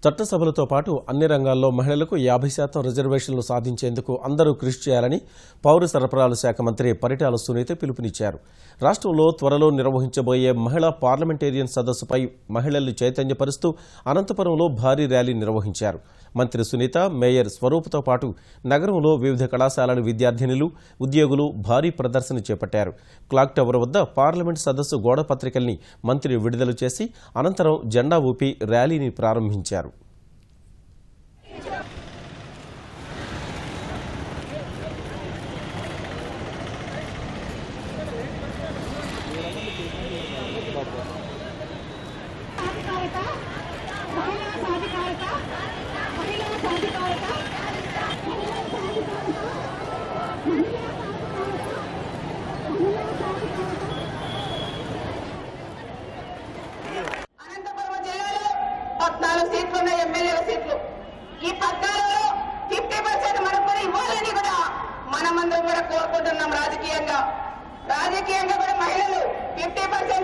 చట్టసభలతో పాటు అన్ని రంగాల్లో మహిళలకు 50% రిజర్వేషన్లు సాధించేందుకు అందరూ కృషి చేయాలని పౌర సరఫరాల శాఖ మంత్రి పరిటాల సునీత పిలుపునిచ్చారు. రాష్ట్రంలో త్వరలో నిర్వహించబోయే మహిళా పార్లమెంటేరియన్ సదస్సుపై మహిళల్ని చైతన్యపరుస్తూ అనంతపురంలో భారీ ర్యాలీ నిర్వహించారు. మంత్రి సునీత, మేయర్ స్వరూప్తో పాటు నగరంలో వివిధ కళాశాలల విద్యార్థినులు, ఉద్యోగులు భారీ ప్రదర్శన చేపట్టారు. క్లాక్ టవర్ వద్ద పార్లమెంట్ సదస్సు గోడ పత్రికల్ని మంత్రి విడుదల చేసి అనంతరం జెండా ఊపి ర్యాలీని ప్రారంభించారు. అనంతపురం జిల్లాలో 14 సీట్లు ఉన్న ఎమ్మెల్యేల సీట్లు ఈ 14లో 50% మనకు కూడా ఇవ్వాలని కూడా మనమందరం కూడా కోరుకుంటున్నాం. రాజకీయంగా కూడా మహిళలు 50%